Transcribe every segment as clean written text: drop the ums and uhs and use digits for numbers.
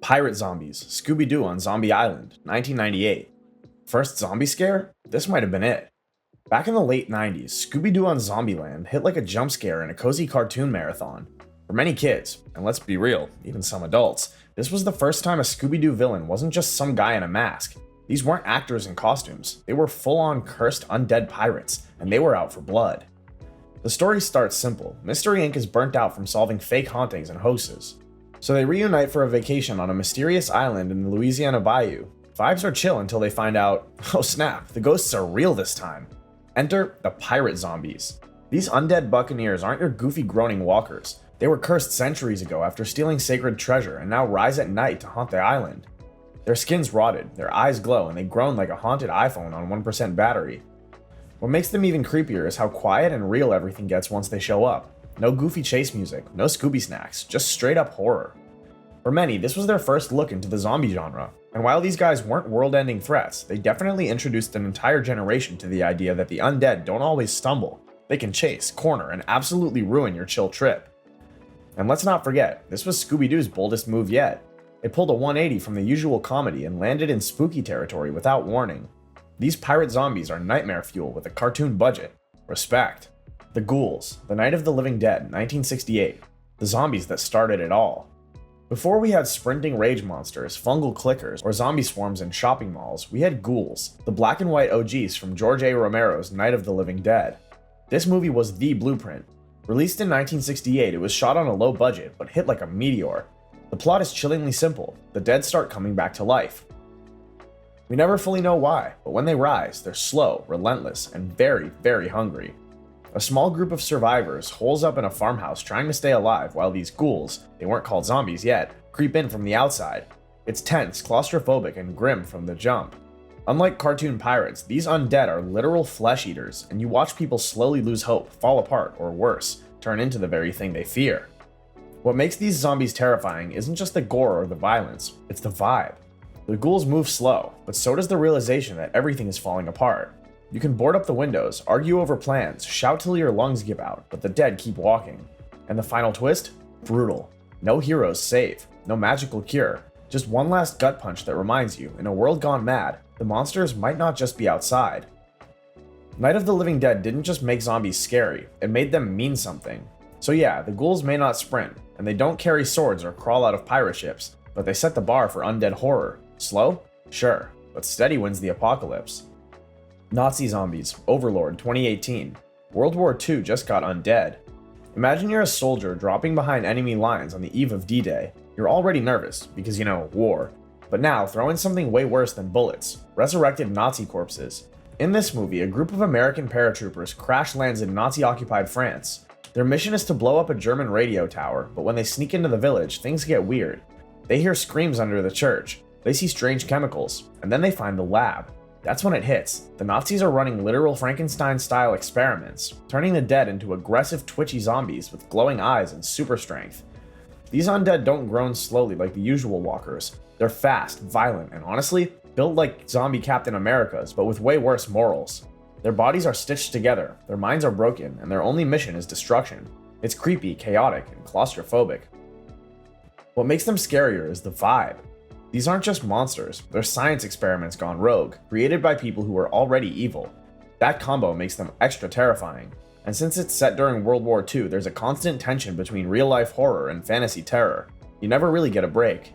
Pirate zombies, Scooby-Doo on Zombie Island, 1998. First zombie scare? This might have been it. Back in the late 90s, Scooby-Doo on Zombieland hit like a jump scare in a cozy cartoon marathon. For many kids, and let's be real, even some adults, this was the first time a Scooby-Doo villain wasn't just some guy in a mask. These weren't actors in costumes, they were full-on cursed undead pirates, and they were out for blood. The story starts simple. Mystery Inc. is burnt out from solving fake hauntings and hoaxes. So they reunite for a vacation on a mysterious island in the Louisiana bayou. Vibes are chill until they find out, oh snap, the ghosts are real this time. Enter the pirate zombies. These undead buccaneers aren't your goofy groaning walkers. They were cursed centuries ago after stealing sacred treasure and now rise at night to haunt the island. Their skin's rotted, their eyes glow, and they groan like a haunted iPhone on 1% battery. What makes them even creepier is how quiet and real everything gets once they show up. No goofy chase music, no Scooby snacks, just straight up horror. For many, this was their first look into the zombie genre, and while these guys weren't world-ending threats, they definitely introduced an entire generation to the idea that the undead don't always stumble. They can chase, corner, and absolutely ruin your chill trip. And let's not forget, this was Scooby-Doo's boldest move yet. It pulled a 180 from the usual comedy and landed in spooky territory without warning. These pirate zombies are nightmare fuel with a cartoon budget. Respect. The Ghouls, The Night of the Living Dead, 1968. The zombies that started it all. Before we had sprinting rage monsters, fungal clickers, or zombie swarms in shopping malls, we had ghouls, the black and white OGs from George A. Romero's Night of the Living Dead. This movie was the blueprint. Released in 1968, it was shot on a low budget, but hit like a meteor. The plot is chillingly simple. The dead start coming back to life. We never fully know why, but when they rise, they're slow, relentless, and very, very hungry. A small group of survivors holes up in a farmhouse trying to stay alive while these ghouls, they weren't called zombies yet, creep in from the outside. It's tense, claustrophobic, and grim from the jump. Unlike cartoon pirates, these undead are literal flesh eaters, and you watch people slowly lose hope, fall apart, or worse, turn into the very thing they fear. What makes these zombies terrifying isn't just the gore or the violence, it's the vibe. The ghouls move slow, but so does the realization that everything is falling apart. You can board up the windows, argue over plans, shout till your lungs give out, but the dead keep walking. And the final twist? Brutal. No heroes save, no magical cure, just one last gut punch that reminds you, in a world gone mad, the monsters might not just be outside. Night of the Living Dead didn't just make zombies scary, it made them mean something. So yeah, the ghouls may not sprint, and they don't carry swords or crawl out of pirate ships, but they set the bar for undead horror. Slow? Sure, but steady wins the apocalypse. Nazi zombies, Overlord, 2018. World War II just got undead. Imagine you're a soldier dropping behind enemy lines on the eve of D-Day. You're already nervous, because war. But now, throw in something way worse than bullets. Resurrected Nazi corpses. In this movie, a group of American paratroopers crash lands in Nazi-occupied France. Their mission is to blow up a German radio tower, but when they sneak into the village, things get weird. They hear screams under the church. They see strange chemicals, and then they find the lab. That's when it hits. The Nazis are running literal Frankenstein-style experiments, turning the dead into aggressive, twitchy zombies with glowing eyes and super strength. These undead don't groan slowly like the usual walkers. They're fast, violent, and honestly, built like zombie Captain Americas, but with way worse morals. Their bodies are stitched together, their minds are broken, and their only mission is destruction. It's creepy, chaotic, and claustrophobic. What makes them scarier is the vibe. These aren't just monsters, they're science experiments gone rogue, created by people who are already evil. That combo makes them extra terrifying. And since it's set during World War II, there's a constant tension between real-life horror and fantasy terror. You never really get a break.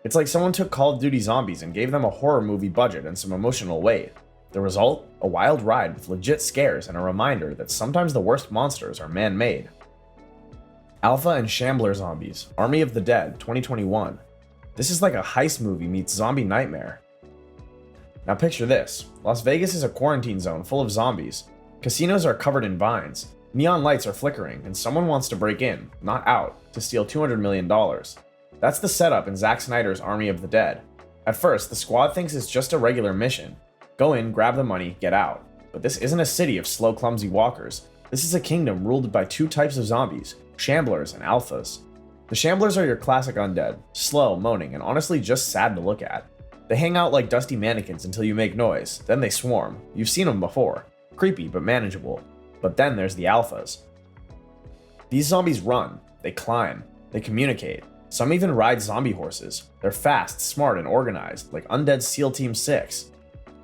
It's like someone took Call of Duty Zombies and gave them a horror movie budget and some emotional weight. The result? A wild ride with legit scares and a reminder that sometimes the worst monsters are man-made. Alpha and Shambler Zombies, Army of the Dead, 2021. This is like a heist movie meets zombie nightmare. Now picture this. Las Vegas is a quarantine zone full of zombies. Casinos are covered in vines. Neon lights are flickering, and someone wants to break in, not out, to steal $200 million. That's the setup in Zack Snyder's Army of the Dead. At first, the squad thinks it's just a regular mission. Go in, grab the money, get out. But this isn't a city of slow, clumsy walkers. This is a kingdom ruled by two types of zombies, Shamblers and Alphas. The Shamblers are your classic undead, slow, moaning, and honestly just sad to look at. They hang out like dusty mannequins until you make noise, then they swarm. You've seen them before. Creepy, but manageable. But then there's the Alphas. These zombies run, they climb, they communicate. Some even ride zombie horses. They're fast, smart, and organized, like undead SEAL Team 6.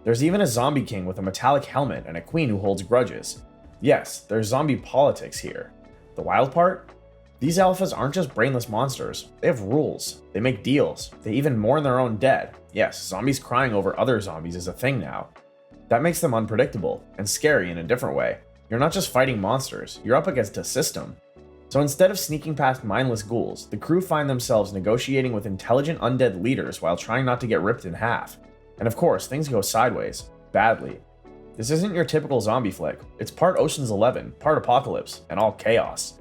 There's even a zombie king with a metallic helmet and a queen who holds grudges. Yes, there's zombie politics here. The wild part? These alphas aren't just brainless monsters. They have rules. They make deals. They even mourn their own dead. Yes, zombies crying over other zombies is a thing now. That makes them unpredictable and scary in a different way. You're not just fighting monsters, you're up against a system. So instead of sneaking past mindless ghouls, the crew find themselves negotiating with intelligent undead leaders while trying not to get ripped in half. And of course, things go sideways. Badly. This isn't your typical zombie flick. It's part Ocean's 11, part Apocalypse, and all chaos.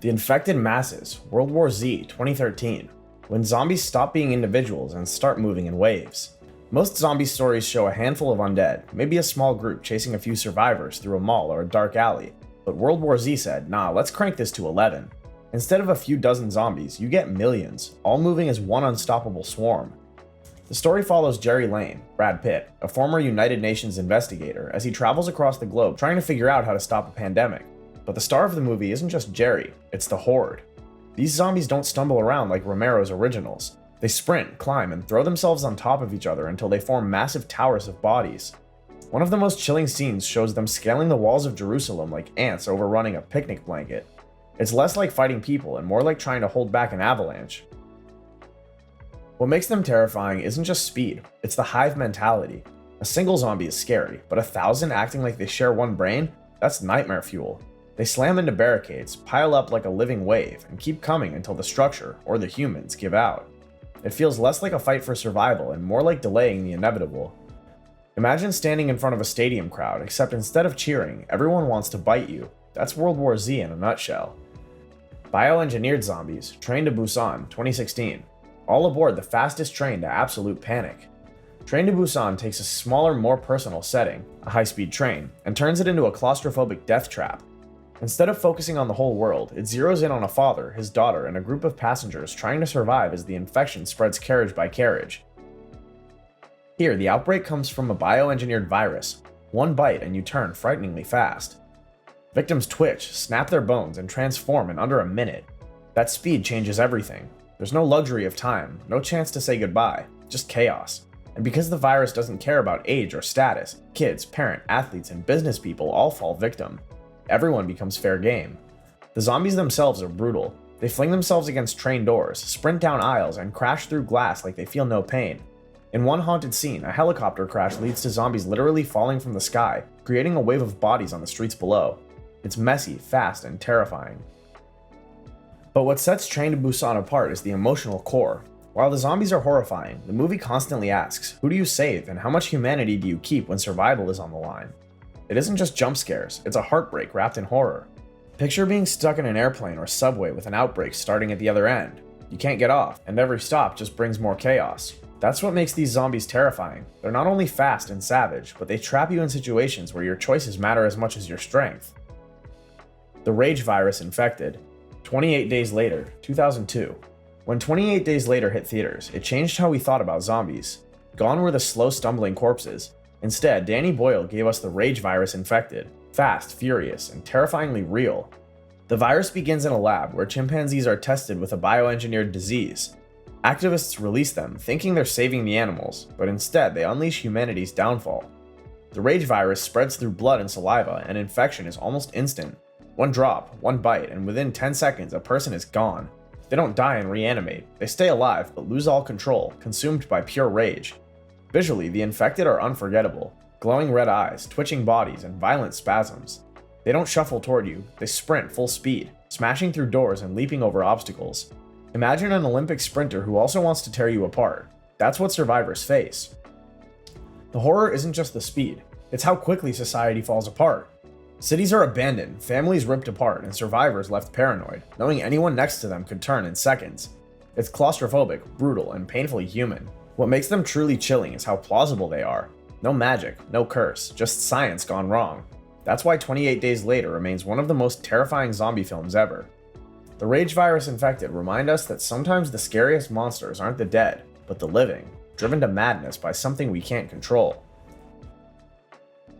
The Infected Masses, World War Z, 2013. When zombies stop being individuals and start moving in waves. Most zombie stories show a handful of undead, maybe a small group chasing a few survivors through a mall or a dark alley. But World War Z said, nah, let's crank this to 11. Instead of a few dozen zombies, you get millions, all moving as one unstoppable swarm. The story follows Jerry Lane, Brad Pitt, a former United Nations investigator, as he travels across the globe trying to figure out how to stop a pandemic. But the star of the movie isn't just Jerry, it's the Horde. These zombies don't stumble around like Romero's originals. They sprint, climb, and throw themselves on top of each other until they form massive towers of bodies. One of the most chilling scenes shows them scaling the walls of Jerusalem like ants overrunning a picnic blanket. It's less like fighting people and more like trying to hold back an avalanche. What makes them terrifying isn't just speed, it's the hive mentality. A single zombie is scary, but 1,000 acting like they share one brain? That's nightmare fuel. They slam into barricades, pile up like a living wave, and keep coming until the structure, or the humans, give out. It feels less like a fight for survival and more like delaying the inevitable. Imagine standing in front of a stadium crowd, except instead of cheering, everyone wants to bite you. That's World War Z in a nutshell. Bioengineered zombies, Train to Busan, 2016. All aboard the fastest train to absolute panic. Train to Busan takes a smaller, more personal setting, a high-speed train, and turns it into a claustrophobic death trap. Instead of focusing on the whole world, it zeroes in on a father, his daughter, and a group of passengers trying to survive as the infection spreads carriage by carriage. Here, the outbreak comes from a bioengineered virus. One bite and you turn frighteningly fast. Victims twitch, snap their bones, and transform in under a minute. That speed changes everything. There's no luxury of time, no chance to say goodbye, just chaos. And because the virus doesn't care about age or status, kids, parents, athletes, and business people all fall victim. Everyone becomes fair game. The zombies themselves are brutal. They fling themselves against train doors, sprint down aisles, and crash through glass like they feel no pain. In one haunted scene, a helicopter crash leads to zombies literally falling from the sky, creating a wave of bodies on the streets below. It's messy, fast, and terrifying. But what sets Train to Busan apart is the emotional core. While the zombies are horrifying, the movie constantly asks, who do you save and how much humanity do you keep when survival is on the line? It isn't just jump scares, it's a heartbreak wrapped in horror. Picture being stuck in an airplane or subway with an outbreak starting at the other end. You can't get off, and every stop just brings more chaos. That's what makes these zombies terrifying. They're not only fast and savage, but they trap you in situations where your choices matter as much as your strength. The Rage virus infected. 28 Days Later, 2002. When 28 Days Later hit theaters, it changed how we thought about zombies. Gone were the slow, stumbling corpses. Instead, Danny Boyle gave us the Rage virus infected. Fast, furious, and terrifyingly real. The virus begins in a lab where chimpanzees are tested with a bioengineered disease. Activists release them, thinking they're saving the animals, but instead they unleash humanity's downfall. The Rage virus spreads through blood and saliva, and infection is almost instant. One drop, one bite, and within 10 seconds a person is gone. They don't die and reanimate, they stay alive but lose all control, consumed by pure rage. Visually, the infected are unforgettable. Glowing red eyes, twitching bodies, and violent spasms. They don't shuffle toward you, they sprint full speed, smashing through doors and leaping over obstacles. Imagine an Olympic sprinter who also wants to tear you apart. That's what survivors face. The horror isn't just the speed, it's how quickly society falls apart. Cities are abandoned, families ripped apart, and survivors left paranoid, knowing anyone next to them could turn in seconds. It's claustrophobic, brutal, and painfully human. What makes them truly chilling is how plausible they are. No magic, no curse, just science gone wrong. That's why 28 Days Later remains one of the most terrifying zombie films ever. The Rage virus infected remind us that sometimes the scariest monsters aren't the dead, but the living, driven to madness by something we can't control.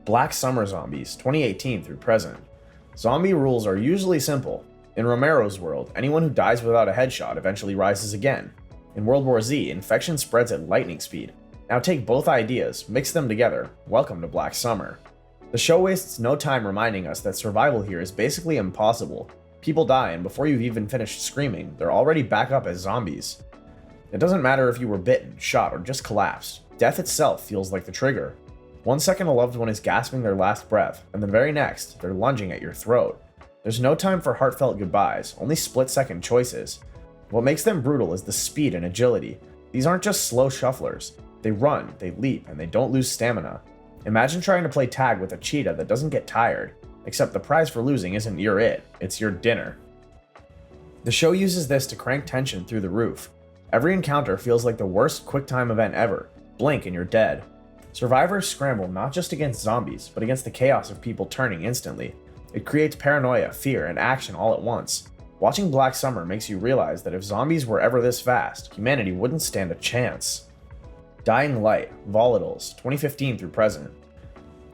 Black Summer Zombies, 2018 through present. Zombie rules are usually simple. In Romero's world, anyone who dies without a headshot eventually rises again. In World War Z, infection spreads at lightning speed. Now take both ideas, mix them together. Welcome to Black Summer. The show wastes no time reminding us that survival here is basically impossible. People die, and before you've even finished screaming, they're already back up as zombies. It doesn't matter if you were bitten, shot, or just collapsed. Death itself feels like the trigger. 1 second a loved one is gasping their last breath, and the very next, they're lunging at your throat. There's no time for heartfelt goodbyes, only split-second choices. What makes them brutal is the speed and agility. These aren't just slow shufflers. They run, they leap, and they don't lose stamina. Imagine trying to play tag with a cheetah that doesn't get tired, except the prize for losing isn't your it's your dinner. The show uses this to crank tension through the roof. Every encounter feels like the worst QuickTime event ever. Blink and you're dead. Survivors scramble not just against zombies, but against the chaos of people turning instantly. It creates paranoia, fear, and action all at once. Watching Black Summer makes you realize that if zombies were ever this fast, humanity wouldn't stand a chance. Dying Light, Volatiles, 2015 through present.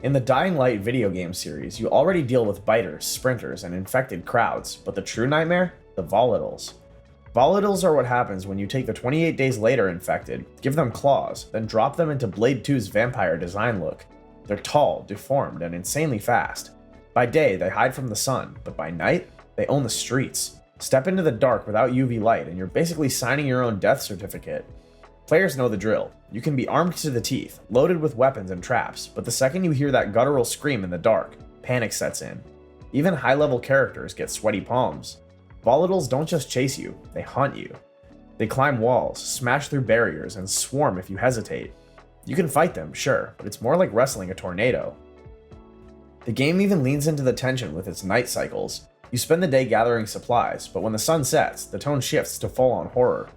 In the Dying Light video game series, you already deal with biters, sprinters, and infected crowds, but the true nightmare? The Volatiles. Volatiles are what happens when you take the 28 days later infected, give them claws, then drop them into Blade 2's vampire design look. They're tall, deformed, and insanely fast. By day, they hide from the sun, but by night, they own the streets. Step into the dark without UV light, and you're basically signing your own death certificate. Players know the drill. You can be armed to the teeth, loaded with weapons and traps, but the second you hear that guttural scream in the dark, panic sets in. Even high-level characters get sweaty palms. Volatiles don't just chase you, they hunt you. They climb walls, smash through barriers, and swarm if you hesitate. You can fight them, sure, but it's more like wrestling a tornado. The game even leans into the tension with its night cycles. You spend the day gathering supplies, but when the sun sets, the tone shifts to full-on horror.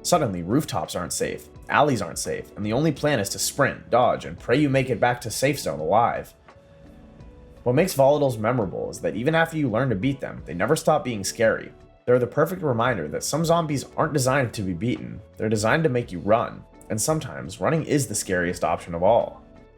Suddenly, rooftops aren't safe, alleys aren't safe, and the only plan is to sprint, dodge, and pray you make it back to safe zone alive. What makes Volatiles memorable is that even after you learn to beat them, they never stop being scary. They're the perfect reminder that some zombies aren't designed to be beaten, they're designed to make you run, and sometimes running is the scariest option of all.